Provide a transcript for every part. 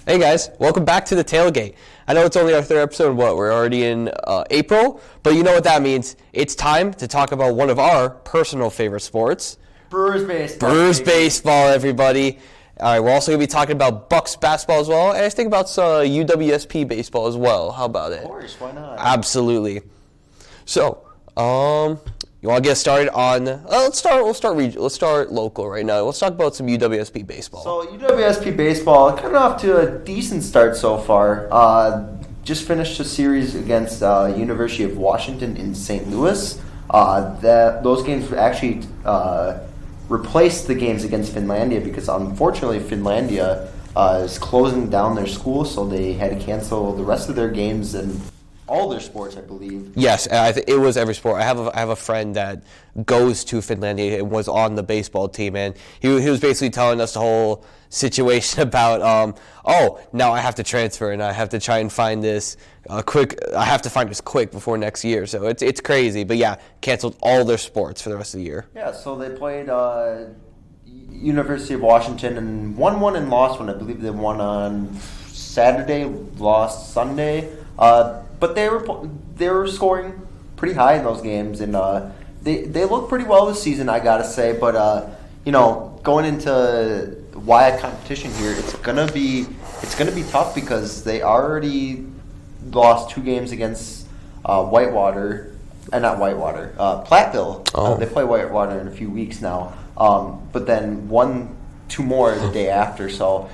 Hey guys, welcome back to the Tailgate. I know it's only our third episode, we're already in April, but you know what that means. It's time to talk about one of our personal favorite sports. Brewers baseball. Brewers baseball, everybody. All right, we're also going to be talking about Bucks basketball as well, and I think about UWSP baseball as well. How about it? Of course, why not? Absolutely. So, you want to get started on? Let's start local right now. Let's talk about some UWSP baseball. So UWSP baseball, kind of off to a decent start so far. Just finished a series against University of Washington in St. Louis. Those games actually replaced the games against Finlandia because unfortunately Finlandia is closing down their school, so they had to cancel the rest of their games and all their sports, I believe. Yes, it was every sport. I have a friend that goes to Finlandia and was on the baseball team, and he was basically telling us the whole situation about, now I have to transfer and I have to try and find this quick. I have to find this quick before next year. So it's crazy, but yeah, canceled all their sports for the rest of the year. Yeah, so they played University of Washington and won one and lost one. I believe they won on Saturday, lost Sunday. But they were scoring pretty high in those games, and they look pretty well this season, I gotta say. But going into WIAC competition here, it's gonna be tough because they already lost 2 games against Platteville. They play Whitewater in a few weeks now, but then 2 more the day after. So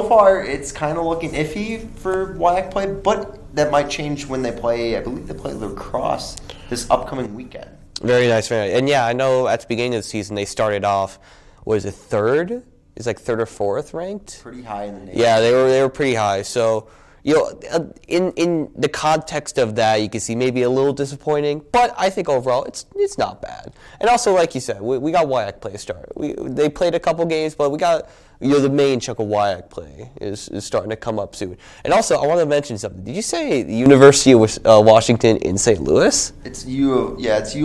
far, it's kind of looking iffy for WIAC play, but that might change when they play. I believe they play lacrosse this upcoming weekend. Very nice, very nice. And yeah, I know at the beginning of the season they started off, was it third? It's like 3rd or 4th ranked. Pretty high in the nation. Yeah, they were pretty high. So in the context of that, you can see maybe a little disappointing, but I think overall it's not bad. And also, like you said, we got WIAC play start. They played a couple games, but we got the main chunk of WIAC play is starting to come up soon. And also, I want to mention something. Did you say the University of Washington in St. Louis? It's U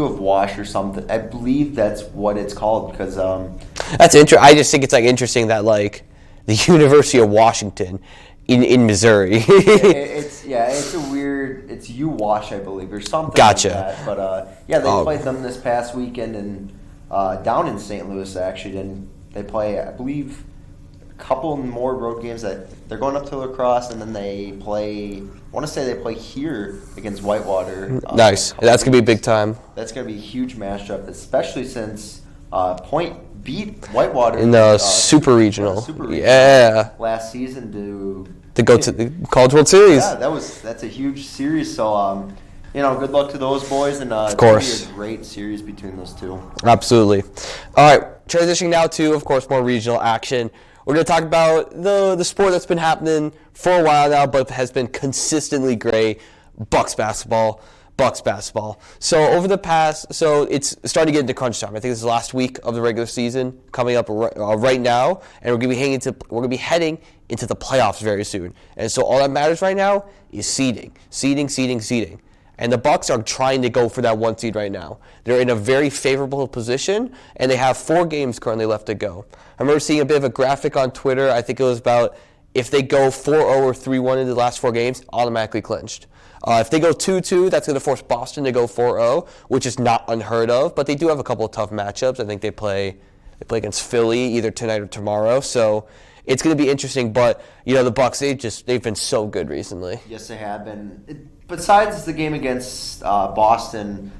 of Wash or something. I believe that's what it's called because that's interesting. I just think it's interesting that the University of Washington in Missouri. it's U Wash, I believe, or something. Gotcha. Like that. But they played them this past weekend and down in St. Louis actually. And they play, I believe, a couple more road games that they're going up to lacrosse, and then they play. I want to say they play here against Whitewater. Nice. That's gonna be big time. That's gonna be a huge matchup, especially since Point beat Whitewater in the Super Regional. Yeah. Last season to go to the College World Series. Yeah, that's a huge series. So good luck to those boys, and of course, it's gonna be a great series between those two. Absolutely. All right, transitioning now to, of course, more regional action. We're going to talk about the sport that's been happening for a while now, but has been consistently great. Bucks basketball. So over the past, it's starting to get into crunch time. I think this is the last week of the regular season coming up right now, and we're going to be heading into the playoffs very soon. And so all that matters right now is seeding. And the Bucks are trying to go for that 1 seed right now. They're in a very favorable position, and they have 4 games currently left to go. I remember seeing a bit of a graphic on Twitter. I think it was about if they go 4-0 or 3-1 in the last 4 games, automatically clinched. If they go 2-2, that's going to force Boston to go 4-0, which is not unheard of. But they do have a couple of tough matchups. I think they play against Philly either tonight or tomorrow. So it's going to be interesting. But the Bucks, they've been so good recently. Yes, they have been. Besides the game against Boston,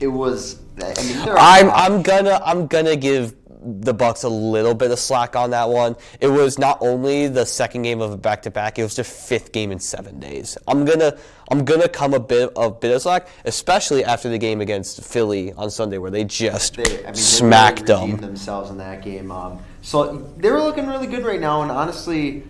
it was. I'm gonna give the Bucks a little bit of slack on that one. It was not only the second game of a back-to-back; it was the 5th game in 7 days. I'm gonna come a bit of slack, especially after the game against Philly on Sunday, where they smacked them. They really themselves in that game. So they were looking really good right now, and honestly.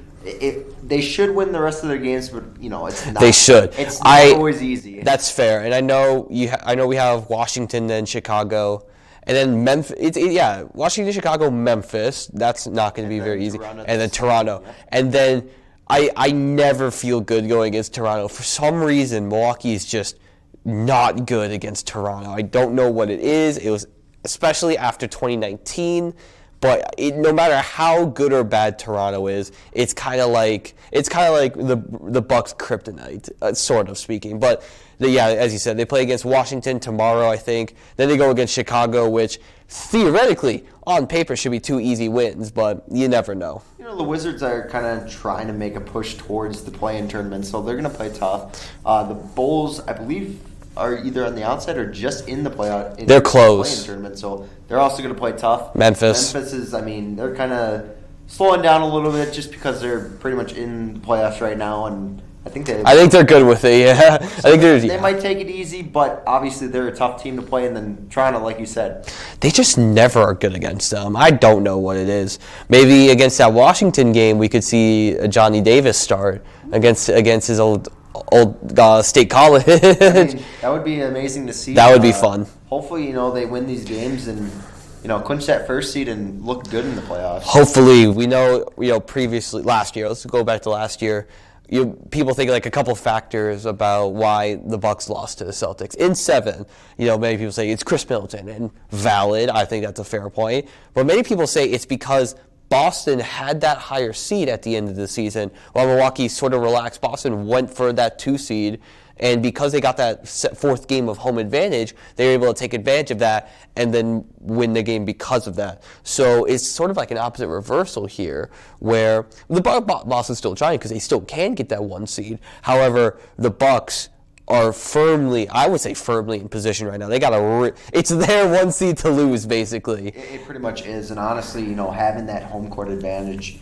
They should win the rest of their games, but it's not. They should. It's not always easy. That's fair, and I know we have Washington, then Chicago, and then Memphis. Washington, Chicago, Memphis. That's not going to be very easy, and then Toronto, yeah. And then I never feel good going against Toronto. For some reason, Milwaukee is just not good against Toronto. I don't know what it is. It was especially after 2019. But no matter how good or bad Toronto is, it's kind of like the Bucks' kryptonite, sort of speaking. But as you said, they play against Washington tomorrow, I think. Then they go against Chicago, which theoretically, on paper, should be 2 easy wins, but you never know. The Wizards are kind of trying to make a push towards the play-in tournament, so they're going to play tough. The Bulls, I believe, are either on the outside or just in the playoff. They're close. Play-in tournament, so they're also going to play tough. Memphis is, they're kind of slowing down a little bit just because they're pretty much in the playoffs right now, and I think they're good with it. Yeah, so they might take it easy, but obviously they're a tough team to play. And then Toronto, like you said, they just never are good against them. I don't know what it is. Maybe against that Washington game, we could see a Johnny Davis start against his old state college. That would be amazing to see. That would be fun. Hopefully, they win these games and clinch that first seed and look good in the playoffs. Hopefully, we know previously last year. Let's go back to last year. People think like a couple factors about why the Bucks lost to the Celtics. In 7, many people say it's Chris Middleton, and valid. I think that's a fair point. But many people say it's because Boston had that higher seed at the end of the season, while Milwaukee sort of relaxed. Boston went for that 2 seed, and because they got that 4th game of home advantage, they were able to take advantage of that and then win the game because of that. So it's sort of like an opposite reversal here, where the Boston's still trying because they still can get that 1 seed. However, the Bucks are firmly in position right now. They got it's their 1 seed to lose, basically. It pretty much is, and honestly, having that home court advantage,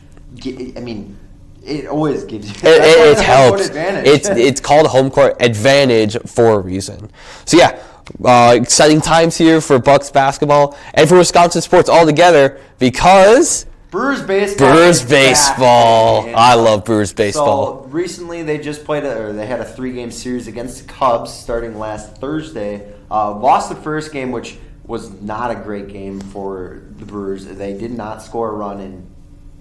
it always gives you. It helps. It's called home court advantage for a reason. So exciting times here for Bucks basketball and for Wisconsin sports altogether because Brewers baseball. I love Brewers baseball. So recently they just played they had a 3-game series against the Cubs starting last Thursday. Lost the first game, which was not a great game for the Brewers. They did not score a run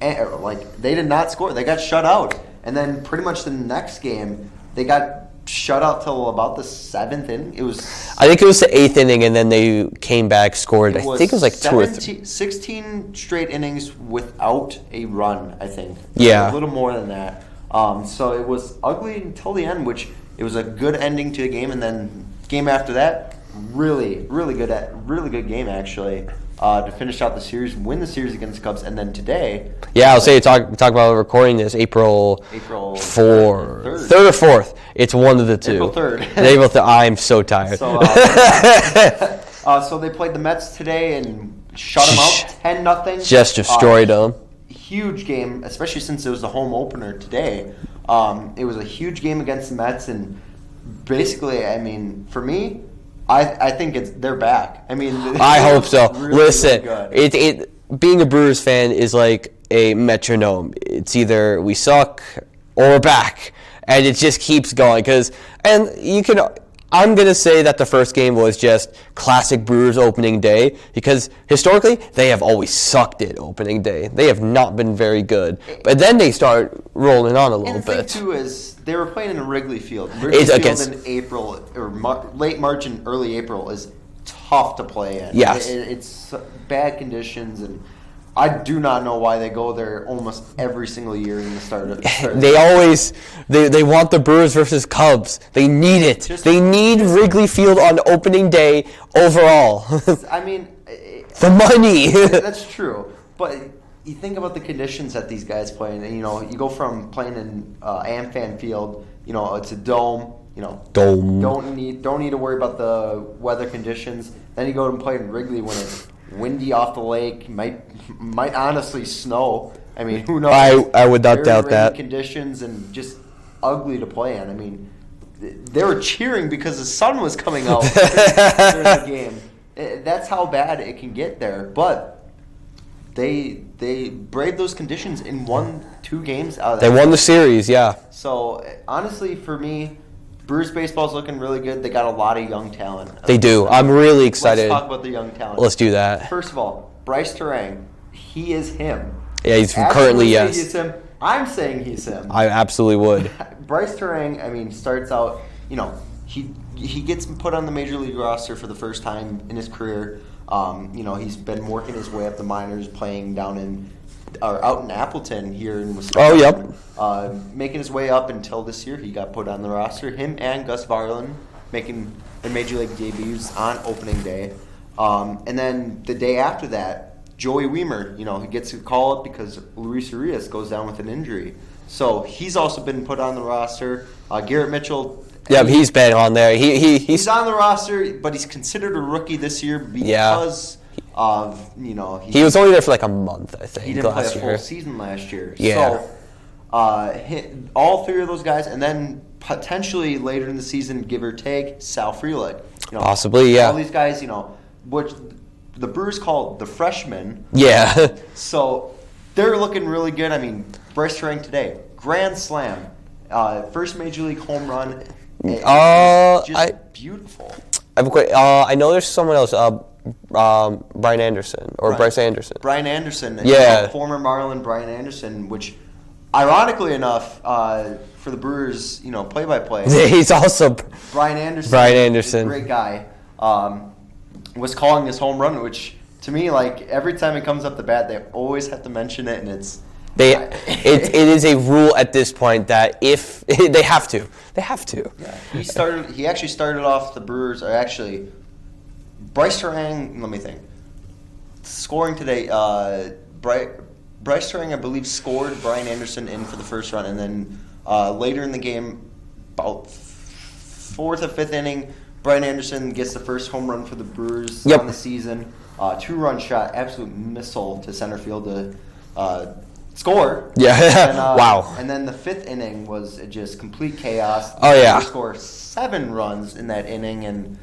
they did not score. They got shut out. And then pretty much the next game, they got shut out till about the 7th inning. I think it was the 8th inning, and then they came back, scored. I think it was like 2 or 3. 16 straight innings without a run, I think. Yeah. A little more than that. So it was ugly until the end, which it was a good ending to the game. And then game after that, really good game, actually. To finish out the series, win the series against the Cubs, and then today. Yeah, I'll say talk about recording this April 4th, 3rd or 4th. It's one of the two. April 3rd. April 3rd. I'm so tired. So they played the Mets today and shut them out 10-0. Just destroyed them. Huge game, especially since it was the home opener today. It was a huge game against the Mets, and basically, for me, I think they're back. I hope so. Listen, being a Brewers fan is like a metronome. It's either we suck or we're back, and it just keeps going. I'm gonna say that the first game was just classic Brewers opening day because historically they have always sucked at opening day. They have not been very good, but then they start rolling on a little bit. The thing too is they were playing in Wrigley Field. Wrigley Field in April or late March and early April is tough to play in. Yes, it's bad conditions, and I do not know why they go there almost every single year in the start of They always they want the Brewers versus Cubs. They need it. They need Wrigley Field on opening day overall. The money. That's true, but you think about the conditions that these guys play in. And, you go from playing in AmFam Field. It's a dome. Dome. Don't need to worry about the weather conditions. Then you go and play in Wrigley when it's windy off the lake. Might honestly snow. Who knows? I would not doubt that. Conditions and just ugly to play in. They were cheering because the sun was coming out during the game. That's how bad it can get there. But they braved those conditions and won 2 games out of that. They won the series, yeah. So honestly, for me, Brewers baseball's looking really good. They got a lot of young talent. They do. I'm really excited. Let's talk about the young talent. Let's do that. First of all, Bryce Terang, he is him. Yeah, he's currently, yes. He's him. I'm saying he's him. I absolutely would. Bryce Terang, starts out, he gets put on the Major League roster for the first time in his career. He's been working his way up the minors, playing out in Appleton here in Wisconsin. Oh, yep. Making his way up until this year. He got put on the roster. Him and Gus Varlin making their Major League debuts on opening day. And then the day after that, Joey Weimer, he gets a call up because Luis Urias goes down with an injury. So he's also been put on the roster. Garrett Mitchell. Yeah, he's been on there. He's on the roster, but he's considered a rookie this year because of, he was only there for like a month, I think. He didn't play a full season last year. Yeah. So all three of those guys, and then potentially later in the season, give or take, Sal Frelick. Possibly, yeah. All these guys, which the Brewers call the freshmen. Yeah. So they're looking really good. I mean, Bryce Turang today, grand slam, first major league home run. Just beautiful. I know there's someone else, Brian Anderson or Bryce Anderson. Brian Anderson, former Marlin Brian Anderson, which, ironically enough, for the Brewers, play-by-play. He's also Brian Anderson. Brian Anderson, great guy. Was calling this home run, which to me, like every time it comes up the bat, they always have to mention it, and it is a rule at this point that if they have to. Yeah, he actually started off the Brewers, or actually Bryce Turang. Let me think. Scoring today, Bryce Turang, I believe, scored Brian Anderson in for the first run, and then later in the game, about fourth or fifth inning, Brian Anderson gets the first home run for the Brewers on the season. 2-run shot, absolute missile to center field to score. Yeah, and, wow. And then the fifth inning was just complete chaos. Oh, yeah. They score 7 runs in that inning and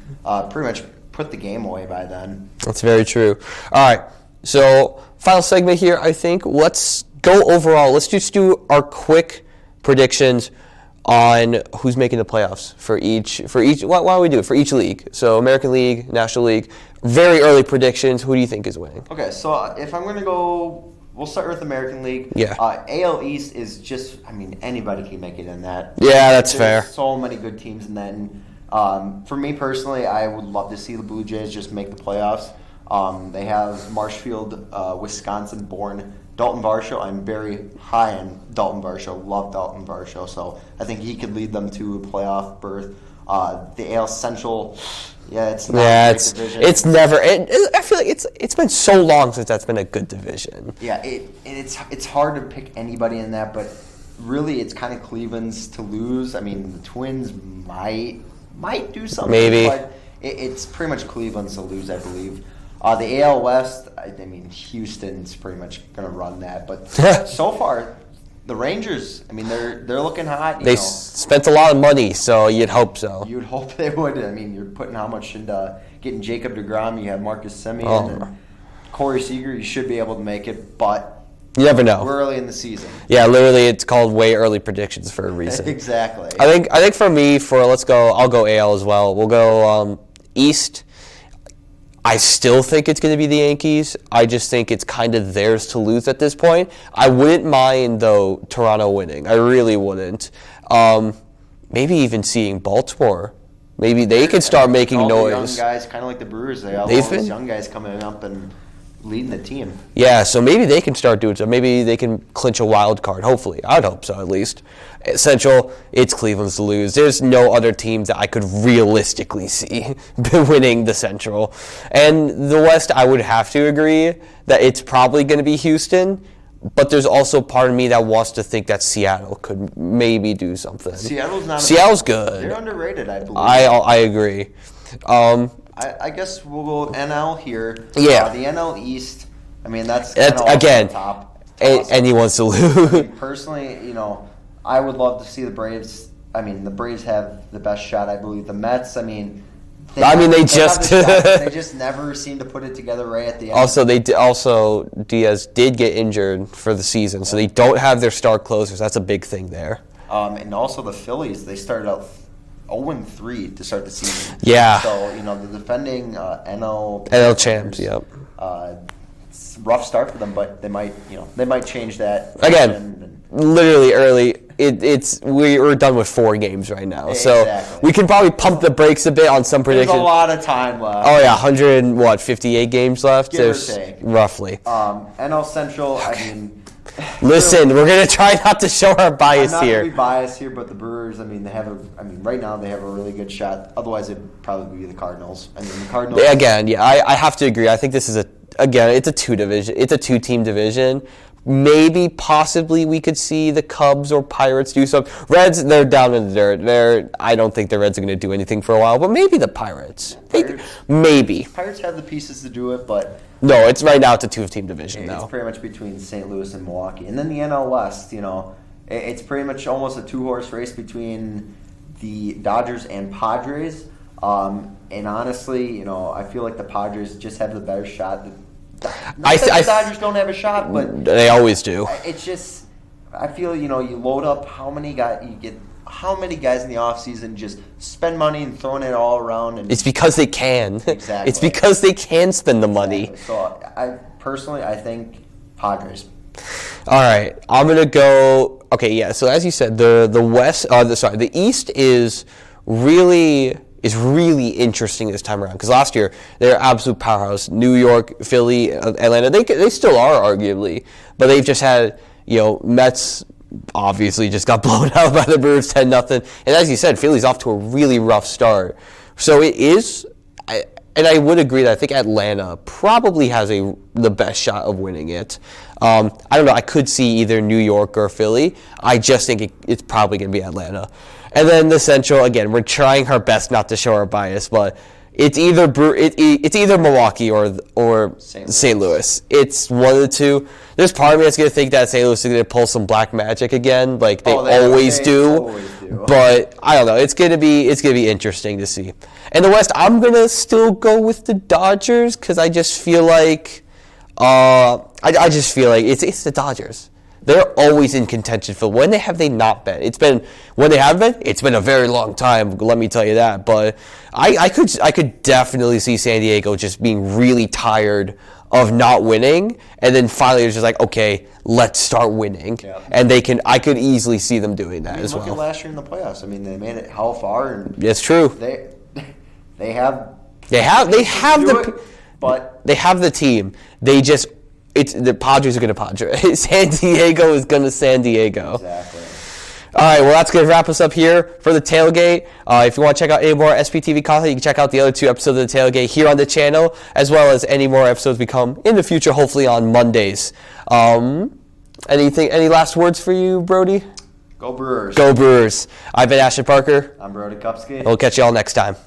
pretty much put the game away by then. That's very true. All right, so final segment here, I think. Let's go overall. Let's just do our quick predictions on who's making the playoffs for each. Why don't we do it for each league? So American League, National League. Very early predictions. Who do you think is winning? Okay, so if I'm going to go, we'll start with American League. Yeah. AL East is just, anybody can make it in that. Yeah, that's fair. So many good teams in that. And for me personally, I would love to see the Blue Jays just make the playoffs. They have Marshfield, Wisconsin-born Dalton Varsho. I'm very high on Dalton Varsho. Love Dalton Varsho. So I think he could lead them to a playoff berth. The AL Central, it's not a great division. It's never. I feel like it's been so long since that's been a good division. Yeah, it's hard to pick anybody in that, but really it's kind of Cleveland's to lose. The Twins might do something, maybe, but it's pretty much Cleveland's to lose, I believe. The AL West, Houston's pretty much going to run that. But so far, the Rangers, they're looking hot. They spent a lot of money, so you'd hope so. You'd hope they would. You're putting how much into getting Jacob deGrom. You have Marcus Semien and Corey Seager. You should be able to make it, but you never know. We're early in the season. Yeah, literally, it's called way early predictions for a reason. Exactly. I think for me, I'll go AL as well. We'll go East. I still think it's going to be the Yankees. I just think it's kind of theirs to lose at this point. I wouldn't mind, though, Toronto winning. I really wouldn't. Maybe even seeing Baltimore. Maybe they could start making noise. All the young guys, kind of like the Brewers, they have all these young guys coming up and leading the team. Yeah, so maybe they can start doing so. Maybe they can clinch a wild card, hopefully. I'd hope so, at least. Central, it's Cleveland's to lose. There's no other team that I could realistically see winning the Central. And the West, I would have to agree that it's probably going to be Houston, but there's also part of me that wants to think that Seattle could maybe do something. Seattle's good. They're underrated, I believe. I agree. I guess we'll go NL here. Yeah. The NL East, that's again, top. Anyone's to lose. Personally, I would love to see the Braves. The Braves have the best shot, I believe. The Mets, they just never seem to put it together right at the end. Also, Diaz did get injured for the season, so they don't have their star closers. That's a big thing there. And also the Phillies, they started out 0-3 to start the season. Yeah. So, the defending NL champs, yep. It's a rough start for them, but they might change that. Again, literally we're done with 4 games right now, so Exactly. we can probably pump the brakes a bit on some predictions. There's a lot of time left. Oh yeah, 58 games left. Give or take. Roughly. NL Central. I mean, Listen, we're gonna try not to show our bias I'm not here. gonna be biased here, but the Brewers. I mean, right now they have a really good shot. Otherwise, it'd probably be the Cardinals. I mean, the Cardinals. Again, yeah, I have to agree. I think this is it's a 2-team division. Maybe, possibly, we could see the Cubs or Pirates do something. Reds, they're down in the dirt. I don't think the Reds are going to do anything for a while, but maybe the Pirates. Maybe. Pirates have the pieces to do it, but No, it's right now. It's a 2-team division it's now. pretty much between St. Louis and Milwaukee, and then the NL West. It's pretty much almost a 2-horse race between the Dodgers and Padres. And honestly, I feel like the Padres just have the better shot. Not that the Dodgers don't have a shot, but they always do. It's just, I feel you load up how many guys in the offseason just spend money and throwing it all around. And It's because they can. Exactly. It's because they can spend the money. Exactly. So I think Padres. All right, I'm gonna go. Okay, yeah. So as you said, the East is really interesting this time around because last year they're absolute powerhouse. New York, Philly, Atlanta. They still are arguably, but they've just had Mets. Obviously, just got blown out by the Brewers 10-0, and as you said, Philly's off to a really rough start. So it is. And I would agree that I think Atlanta probably has the best shot of winning it. I don't know. I could see either New York or Philly. I just think it's probably going to be Atlanta. And then the Central, again, we're trying our best not to show our bias, but it's either Milwaukee or St. Louis. It's one of the two. There's part of me that's going to think that St. Louis is going to pull some black magic again, like they always do. But I don't know. It's going to be interesting to see. And the West, I'm going to still go with the Dodgers because I just feel like it's the Dodgers. They're always in contention for when have they not been? It's been a very long time, let me tell you that. But I could definitely see San Diego just being really tired of not winning, and then finally it's just like, okay, let's start winning. Yeah. And I could easily see them doing that as well. Look at last year in the playoffs. I mean, they made it how far? And it's true. They have the team. The Padres are going to Padre. San Diego is going to San Diego. Exactly. All right, well, that's going to wrap us up here for the Tailgate. If you want to check out any more SPTV content, you can check out the other 2 episodes of the Tailgate here on the channel, as well as any more episodes we come in the future, hopefully on Mondays. Any last words for you, Brody? Go Brewers. Go Brewers. I've been Ashton Parker. I'm Brody Kupsky. We'll catch you all next time.